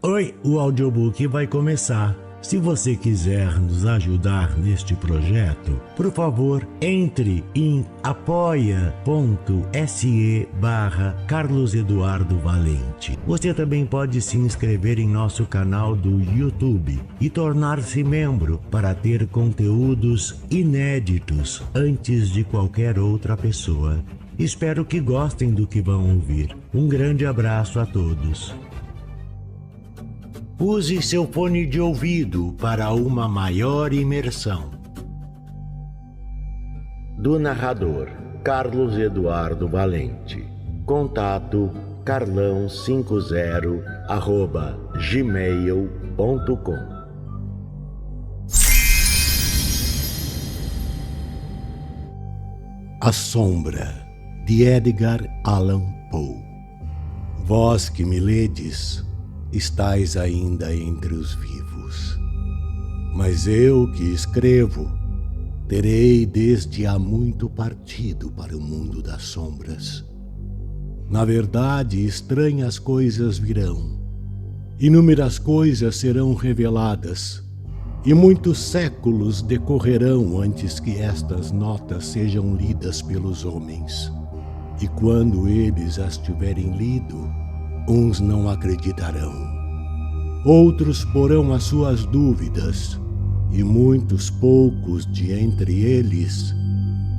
Oi, o audiobook vai começar. Se você quiser nos ajudar neste projeto, por favor, entre em apoia.se/Carlos Eduardo Valente. Você também pode se inscrever em nosso canal do YouTube e tornar-se membro para ter conteúdos inéditos antes de qualquer outra pessoa. Espero que gostem do que vão ouvir. Um grande abraço a todos. Use seu fone de ouvido para uma maior imersão. Do narrador Carlos Eduardo Valente. Contato carlão50@gmail.com. A Sombra, de Edgar Allan Poe. Vós que me ledes, estais ainda entre os vivos. Mas eu que escrevo, terei desde há muito partido para o mundo das sombras. Na verdade, estranhas coisas virão, inúmeras coisas serão reveladas, e muitos séculos decorrerão antes que estas notas sejam lidas pelos homens. E quando eles as tiverem lido, uns não acreditarão, outros porão as suas dúvidas, e muitos poucos de entre eles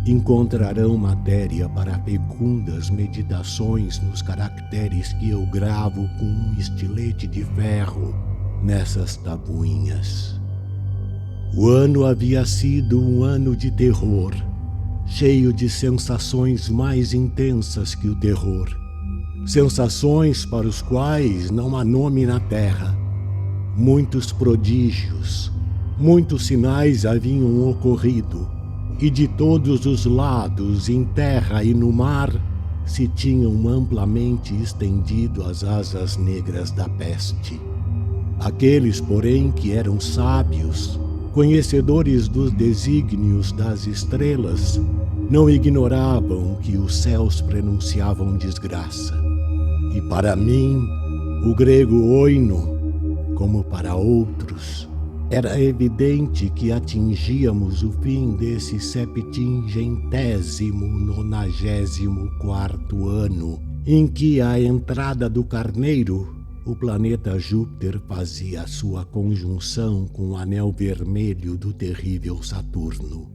encontrarão matéria para fecundas meditações nos caracteres que eu gravo com um estilete de ferro nessas tabuinhas. O ano havia sido um ano de terror, cheio de sensações mais intensas que o terror. Sensações para os quais não há nome na terra. Muitos prodígios, muitos sinais haviam ocorrido, e de todos os lados, em terra e no mar, se tinham amplamente estendido as asas negras da peste. Aqueles, porém, que eram sábios, conhecedores dos desígnios das estrelas, não ignoravam que os céus prenunciavam desgraça. E para mim, o grego oino, como para outros, era evidente que atingíamos o fim desse 794º ano, em que a entrada do Carneiro, o planeta Júpiter fazia sua conjunção com o anel vermelho do terrível Saturno.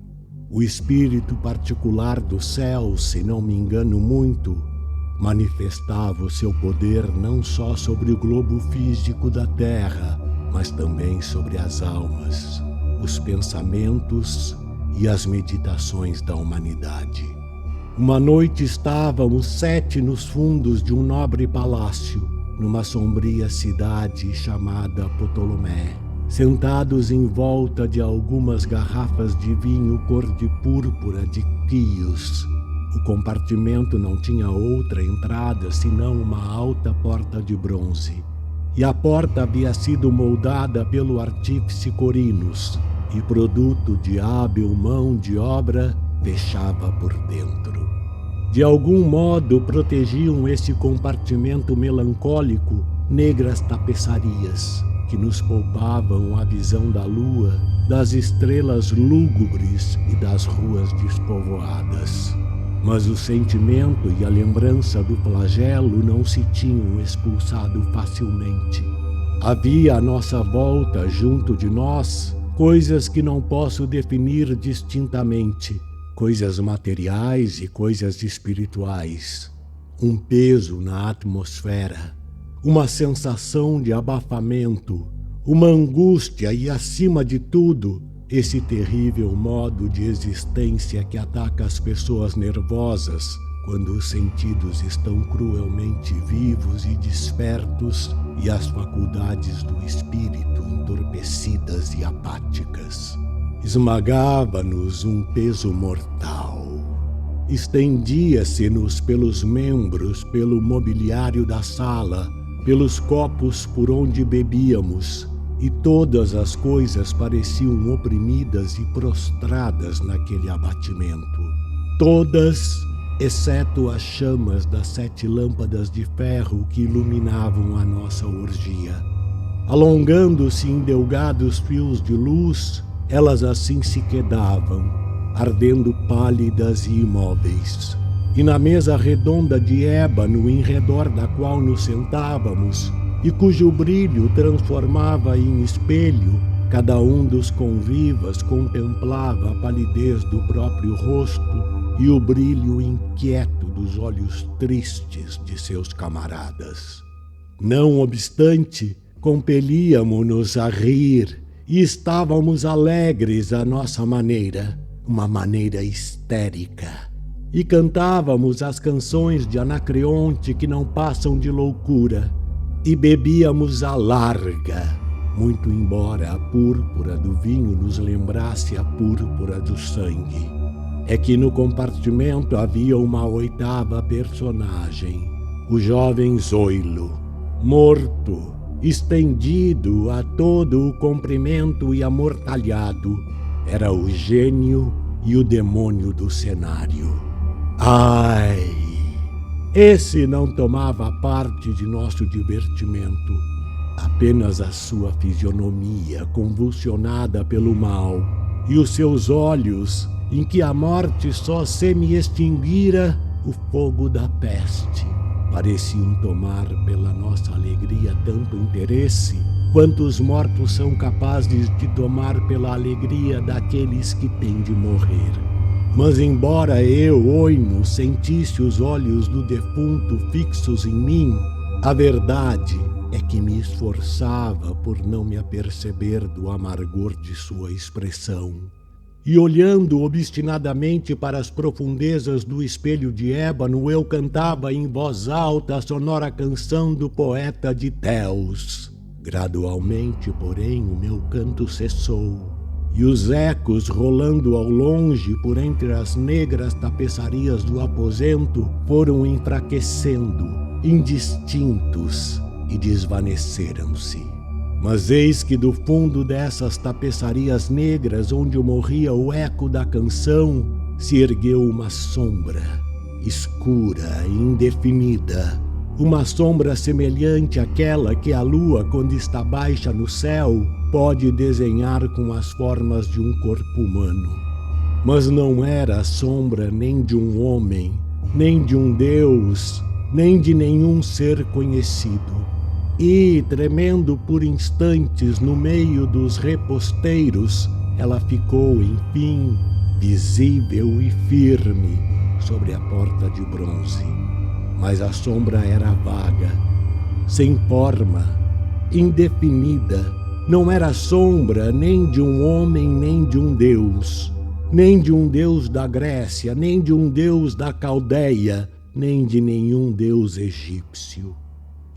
O espírito particular do céu, se não me engano muito, manifestava o seu poder não só sobre o globo físico da Terra, mas também sobre as almas, os pensamentos e as meditações da humanidade. Uma noite estávamos 7 nos fundos de um nobre palácio, numa sombria cidade chamada Ptolomé, sentados em volta de algumas garrafas de vinho cor de púrpura de Quios. O compartimento não tinha outra entrada senão uma alta porta de bronze, e a porta havia sido moldada pelo artífice Corinos, e produto de hábil mão de obra, fechava por dentro. De algum modo protegiam esse compartimento melancólico negras tapeçarias, que nos poupavam a visão da lua, das estrelas lúgubres e das ruas despovoadas. Mas o sentimento e a lembrança do flagelo não se tinham expulsado facilmente. Havia à nossa volta, junto de nós, coisas que não posso definir distintamente, coisas materiais e coisas espirituais. Um peso na atmosfera, uma sensação de abafamento, uma angústia e, acima de tudo, esse terrível modo de existência que ataca as pessoas nervosas quando os sentidos estão cruelmente vivos e despertos e as faculdades do espírito entorpecidas e apáticas. Esmagava-nos um peso mortal. Estendia-se-nos pelos membros, pelo mobiliário da sala, pelos copos por onde bebíamos, e todas as coisas pareciam oprimidas e prostradas naquele abatimento. Todas, exceto as chamas das 7 lâmpadas de ferro que iluminavam a nossa orgia. Alongando-se em delgados fios de luz, elas assim se quedavam, ardendo pálidas e imóveis. E na mesa redonda de ébano em redor da qual nos sentávamos, e cujo brilho transformava em espelho, cada um dos convivas contemplava a palidez do próprio rosto e o brilho inquieto dos olhos tristes de seus camaradas. Não obstante, compelíamos-nos a rir e estávamos alegres à nossa maneira, uma maneira histérica. E cantávamos as canções de Anacreonte que não passam de loucura, e bebíamos à larga, muito embora a púrpura do vinho nos lembrasse a púrpura do sangue. É que no compartimento havia uma oitava personagem, o jovem Zoilo, morto, estendido a todo o comprimento e amortalhado. Era o gênio e o demônio do cenário. Ai! Esse não tomava parte de nosso divertimento, apenas a sua fisionomia convulsionada pelo mal e os seus olhos, em que a morte só semi-extinguira o fogo da peste, pareciam tomar pela nossa alegria tanto interesse quanto os mortos são capazes de tomar pela alegria daqueles que têm de morrer. Mas embora eu, Oino, sentisse os olhos do defunto fixos em mim, a verdade é que me esforçava por não me aperceber do amargor de sua expressão. E olhando obstinadamente para as profundezas do espelho de ébano, eu cantava em voz alta a sonora canção do poeta de Theos. Gradualmente, porém, o meu canto cessou, e os ecos, rolando ao longe por entre as negras tapeçarias do aposento, foram enfraquecendo, indistintos, e desvaneceram-se. Mas eis que do fundo dessas tapeçarias negras, onde morria o eco da canção, se ergueu uma sombra, escura e indefinida, uma sombra semelhante àquela que a lua, quando está baixa no céu, pode desenhar com as formas de um corpo humano. Mas não era a sombra nem de um homem, nem de um deus, nem de nenhum ser conhecido. E, tremendo por instantes no meio dos reposteiros, ela ficou, enfim, visível e firme sobre a porta de bronze. Mas a sombra era vaga, sem forma, indefinida. Não era sombra nem de um homem, nem de um deus, nem de um deus da Grécia, nem de um deus da Caldeia, nem de nenhum deus egípcio.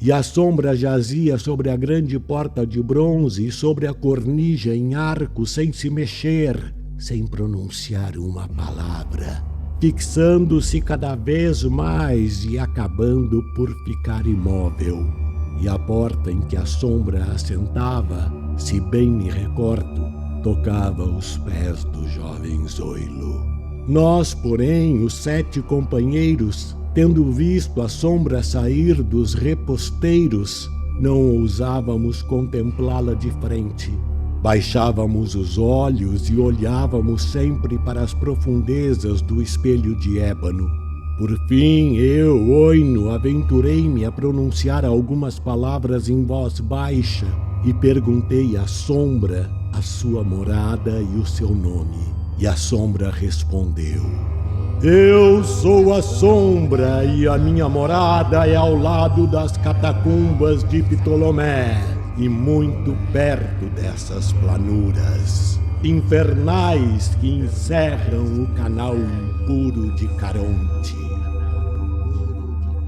E a sombra jazia sobre a grande porta de bronze e sobre a cornija em arco, sem se mexer, sem pronunciar uma palavra, fixando-se cada vez mais e acabando por ficar imóvel. E a porta em que a sombra assentava, se bem me recordo, tocava os pés do jovem Zoilo. Nós, porém, os 7 companheiros, tendo visto a sombra sair dos reposteiros, não ousávamos contemplá-la de frente. Baixávamos os olhos e olhávamos sempre para as profundezas do espelho de ébano. Por fim, eu, Oino, aventurei-me a pronunciar algumas palavras em voz baixa e perguntei à sombra a sua morada e o seu nome. E a sombra respondeu: Eu sou a sombra e a minha morada é ao lado das catacumbas de Ptolomé e muito perto dessas planuras infernais que encerram o canal impuro de Caronte.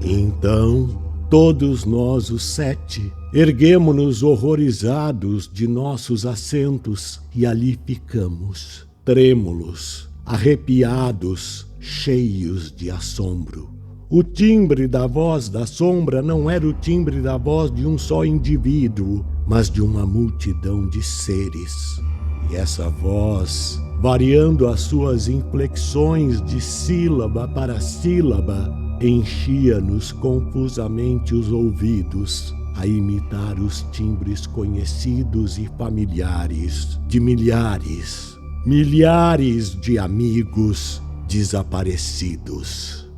Então, todos nós, os 7, erguemo-nos horrorizados de nossos assentos e ali ficamos, trêmulos, arrepiados, cheios de assombro. O timbre da voz da sombra não era o timbre da voz de um só indivíduo, mas de uma multidão de seres. E essa voz, variando as suas inflexões de sílaba para sílaba, enchia-nos confusamente os ouvidos, a imitar os timbres conhecidos e familiares de milhares de amigos desaparecidos.